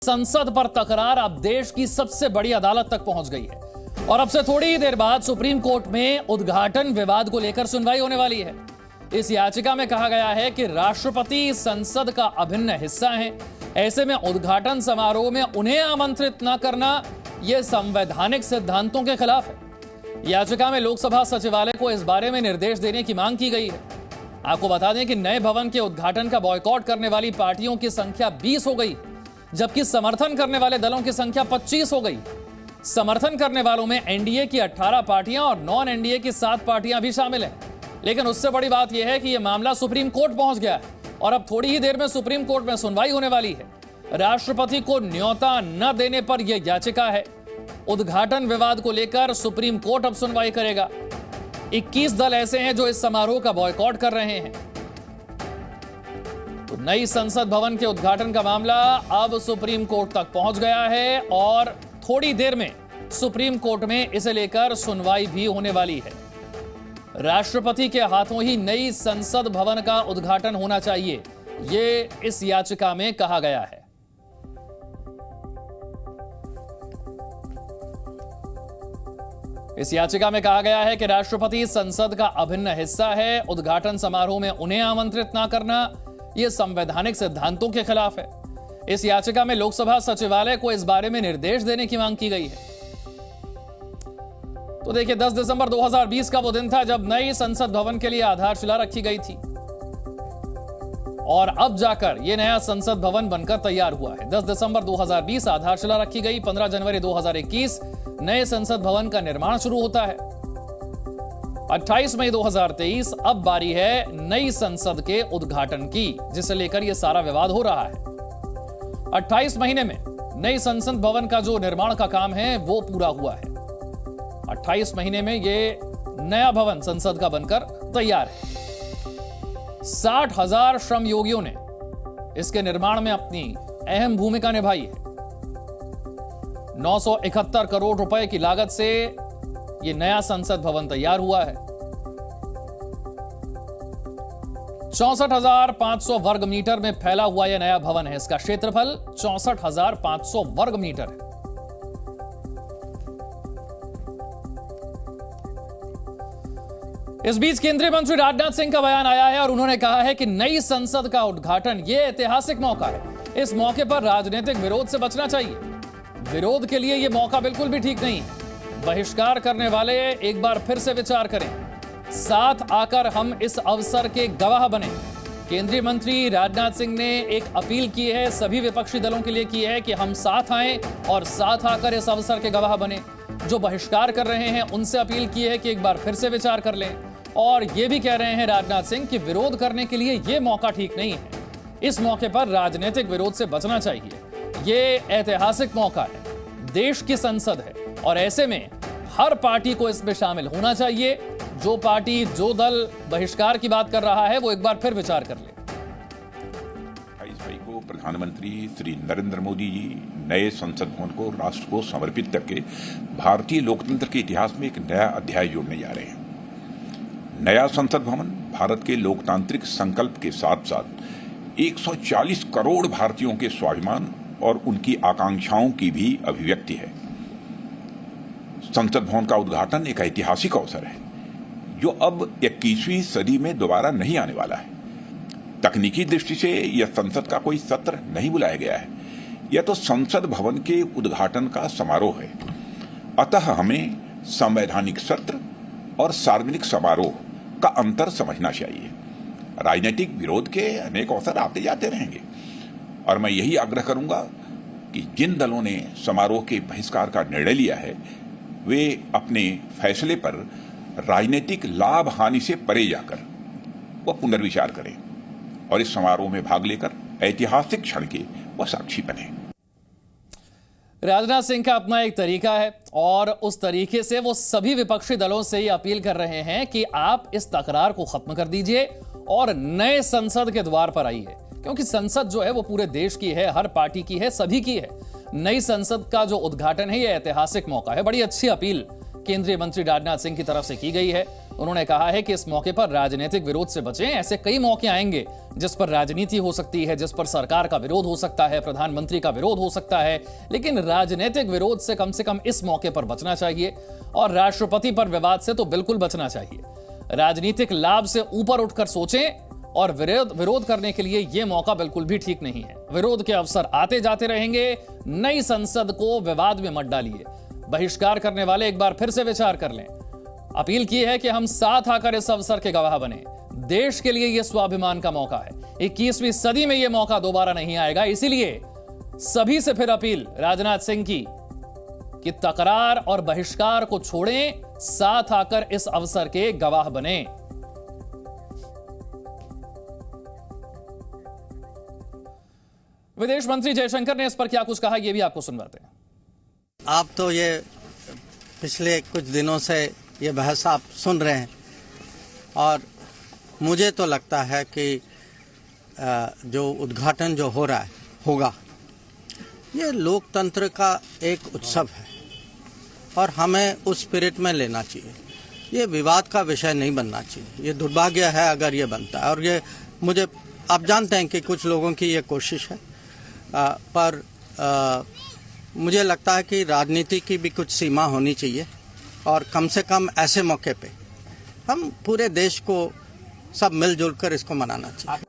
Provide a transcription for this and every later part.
संसद पर तकरार अब देश की सबसे बड़ी अदालत तक पहुंच गई है और अब से थोड़ी ही देर बाद सुप्रीम कोर्ट में उद्घाटन विवाद को लेकर सुनवाई होने वाली है। इस याचिका में कहा गया है कि राष्ट्रपति संसद का अभिन्न हिस्सा हैं, ऐसे में उद्घाटन समारोह में उन्हें आमंत्रित न करना यह संवैधानिक सिद्धांतों के खिलाफ है। याचिका में लोकसभा सचिवालय को इस बारे में निर्देश देने की मांग की गई है। आपको बता दें कि नए भवन के उद्घाटन का बॉयकॉट करने वाली पार्टियों की संख्या 20 हो गई, जबकि समर्थन करने वाले दलों की संख्या 25 हो गई। समर्थन करने वालों में एनडीए की 18 पार्टियां और नॉन एनडीए की 7 पार्टियां भी शामिल हैं। लेकिन उससे बड़ी बात यह है कि यह मामला सुप्रीम कोर्ट पहुंच गया है और अब थोड़ी ही देर में सुप्रीम कोर्ट में सुनवाई होने वाली है। राष्ट्रपति को न्योता न देने पर यह याचिका है। उद्घाटन विवाद को लेकर सुप्रीम कोर्ट अब सुनवाई करेगा। 21 दल ऐसे हैं जो इस समारोह का बॉयकॉट कर रहे हैं। तो नई संसद भवन के उद्घाटन का मामला अब सुप्रीम कोर्ट तक पहुंच गया है और थोड़ी देर में सुप्रीम कोर्ट में इसे लेकर सुनवाई भी होने वाली है। राष्ट्रपति के हाथों ही नई संसद भवन का उद्घाटन होना चाहिए, ये इस याचिका में कहा गया है। इस याचिका में कहा गया है कि राष्ट्रपति संसद का अभिन्न हिस्सा है, उद्घाटन समारोह में उन्हें आमंत्रित ना करना यह संवैधानिक सिद्धांतों के खिलाफ है। इस याचिका में लोकसभा सचिवालय को इस बारे में निर्देश देने की मांग की गई है। तो देखिए, 10 दिसंबर 2020 का वो दिन था जब नई संसद भवन के लिए आधारशिला रखी गई थी और अब जाकर यह नया संसद भवन बनकर तैयार हुआ है। 10 दिसंबर 2020 आधारशिला रखी गई। 15 जनवरी 2021 नए संसद भवन का निर्माण शुरू होता है। 28 मई 2023 अब बारी है नई संसद के उद्घाटन की, जिसे लेकर यह सारा विवाद हो रहा है। 28 महीने में नई संसद भवन का जो निर्माण का काम है वो पूरा हुआ है। 28 महीने में यह नया भवन संसद का बनकर तैयार है। 60,000 श्रम योगियों ने इसके निर्माण में अपनी अहम भूमिका निभाई है। 971 करोड़ रुपए की लागत से यह नया संसद भवन तैयार हुआ है। 64,500 वर्ग मीटर में फैला हुआ यह नया भवन है। इसका क्षेत्रफल 64,500 वर्ग मीटर है। इस बीच केंद्रीय मंत्री राजनाथ सिंह का बयान आया है और उन्होंने कहा है कि नई संसद का उद्घाटन यह ऐतिहासिक मौका है। इस मौके पर राजनीतिक विरोध से बचना चाहिए। विरोध के लिए यह मौका बिल्कुल भी ठीक नहीं है। बहिष्कार करने वाले एक बार फिर से विचार करें, साथ आकर हम इस अवसर के गवाह बने। केंद्रीय मंत्री राजनाथ सिंह ने एक अपील की है, सभी विपक्षी दलों के लिए की है कि हम साथ आएं और साथ आकर इस अवसर के गवाह बने। जो बहिष्कार कर रहे हैं उनसे अपील की है कि एक बार फिर से विचार कर लें। और यह भी कह रहे हैं राजनाथ सिंह कि विरोध करने के लिए यह मौका ठीक नहीं है। इस मौके पर राजनीतिक विरोध से बचना चाहिए। यह ऐतिहासिक मौका है, देश की संसद है और ऐसे में हर पार्टी को इसमें शामिल होना चाहिए। जो पार्टी, जो दल बहिष्कार की बात कर रहा है वो एक बार फिर विचार कर ले। 28 मई को प्रधानमंत्री श्री नरेंद्र मोदी जी नए संसद भवन को राष्ट्र को समर्पित करके भारतीय लोकतंत्र के इतिहास में एक नया अध्याय जोड़ने जा रहे हैं। नया संसद भवन भारत के लोकतांत्रिक संकल्प के साथ साथ 140 करोड़ भारतीयों के स्वाभिमान और उनकी आकांक्षाओं की भी अभिव्यक्ति है। संसद भवन का उद्घाटन एक ऐतिहासिक अवसर है जो अब 21वीं सदी में दोबारा नहीं आने वाला है। तकनीकी दृष्टि से यह संसद का कोई सत्र नहीं बुलाया गया है, यह तो संसद भवन के उद्घाटन का समारोह है। अतः हमें संवैधानिक सत्र और सार्वजनिक समारोह का अंतर समझना चाहिए। राजनीतिक विरोध के अनेक अवसर आते जाते रहेंगे और मैं यही आग्रह करूंगा कि जिन दलों ने समारोह के बहिष्कार का निर्णय लिया है वे अपने फैसले पर राजनीतिक लाभ हानि से परे जाकर वह पुनर्विचार करें और इस समारोह में भाग लेकर ऐतिहासिक क्षण के वह साक्षी बने। राजनाथ सिंह का अपना एक तरीका है और उस तरीके से वो सभी विपक्षी दलों से ये अपील कर रहे हैं कि आप इस तकरार को खत्म कर दीजिए और नए संसद के द्वार पर आइए, क्योंकि संसद जो है वो पूरे देश की है, हर पार्टी की है, सभी की है। नई संसद का जो उद्घाटन है ये ऐतिहासिक मौका है। बड़ी अच्छी अपील केंद्रीय मंत्री राजनाथ सिंह की तरफ से की गई है। उन्होंने कहा है कि इस मौके पर राजनीतिक विरोध से बचें। ऐसे कई मौके आएंगे जिस पर राजनीति हो सकती है, जिस पर सरकार का विरोध हो सकता है, प्रधानमंत्री का विरोध हो सकता है, लेकिन राजनीतिक विरोध से कम इस मौके पर बचना चाहिए और राष्ट्रपति पर विवाद से तो बिल्कुल बचना चाहिए। राजनीतिक लाभ से ऊपर उठकर सोचें और विरोध करने के लिए यह मौका बिल्कुल भी ठीक नहीं है। विरोध के अवसर आते जाते रहेंगे। नई संसद को विवाद में मत डालिए। बहिष्कार करने वाले एक बार फिर से विचार कर लें। अपील की है कि हम साथ आकर इस अवसर के गवाह बने। देश के लिए यह स्वाभिमान का मौका है। 21वीं सदी में यह मौका दोबारा नहीं आएगा। इसीलिए सभी से फिर अपील राजनाथ सिंह की कि तकरार और बहिष्कार को छोड़ें, साथ आकर इस अवसर के गवाह बने। विदेश मंत्री जयशंकर ने इस पर क्या कुछ कहा, यह भी आपको सुनवाते हैं। आप तो ये पिछले कुछ दिनों से ये बहस आप सुन रहे हैं और मुझे तो लगता है कि जो उद्घाटन जो हो रहा है होगा, ये लोकतंत्र का एक उत्सव है और हमें उस स्पिरिट में लेना चाहिए। ये विवाद का विषय नहीं बनना चाहिए। ये दुर्भाग्य है अगर ये बनता है और ये मुझे आप जानते हैं कि कुछ लोगों की ये कोशिश है, पर मुझे लगता है कि राजनीति की भी कुछ सीमा होनी चाहिए और कम से कम ऐसे मौके पे हम पूरे देश को सब मिलजुल कर इसको मनाना चाहिए।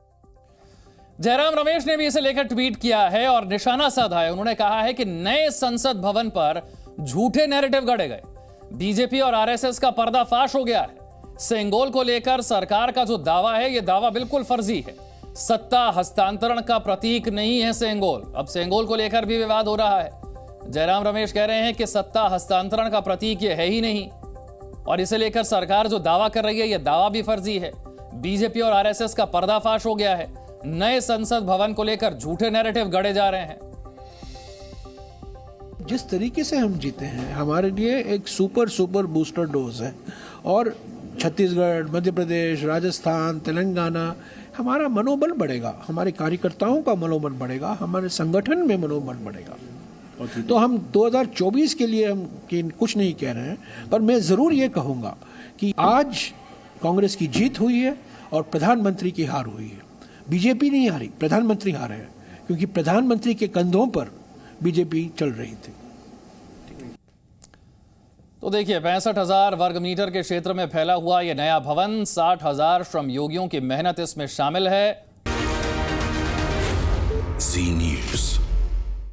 जयराम रमेश ने भी इसे लेकर ट्वीट किया है और निशाना साधा है। उन्होंने कहा है कि नए संसद भवन पर झूठे नैरेटिव गढ़े गए। बीजेपी और आरएसएस का पर्दाफाश हो गया है। सेंगोल को लेकर सरकार का जो दावा है, यह दावा बिल्कुल फर्जी है। सत्ता हस्तांतरण का प्रतीक नहीं है सेंगोल। अब सेंगोल को लेकर भी विवाद हो रहा है। जयराम रमेश कह रहे हैं कि सत्ता हस्तांतरण का प्रतीक ये है ही नहीं और इसे लेकर सरकार जो दावा कर रही है, यह दावा भी फर्जी है। बीजेपी और आरएसएस का पर्दाफाश हो गया है। नए संसद भवन को लेकर झूठे नैरेटिव गढ़े जा रहे हैं। जिस तरीके से हम जीते हैं, हमारे लिए एक सुपर बूस्टर डोज है और छत्तीसगढ़, मध्य प्रदेश, राजस्थान, तेलंगाना, हमारा मनोबल बढ़ेगा, हमारे कार्यकर्ताओं का मनोबल बढ़ेगा, हमारे संगठन में मनोबल बढ़ेगा। तो हम 2024 के लिए हम कुछ नहीं कह रहे हैं, पर मैं जरूर ये कहूंगा कि आज कांग्रेस की जीत हुई है और प्रधानमंत्री की हार हुई है। बीजेपी नहीं हारी, प्रधानमंत्री हारे हैं, क्योंकि प्रधानमंत्री के कंधों पर बीजेपी चल रही थी। तो देखिए, 65,000 वर्ग मीटर के क्षेत्र में फैला हुआ यह नया भवन, 60,000 श्रम योगियों की मेहनत इसमें शामिल है।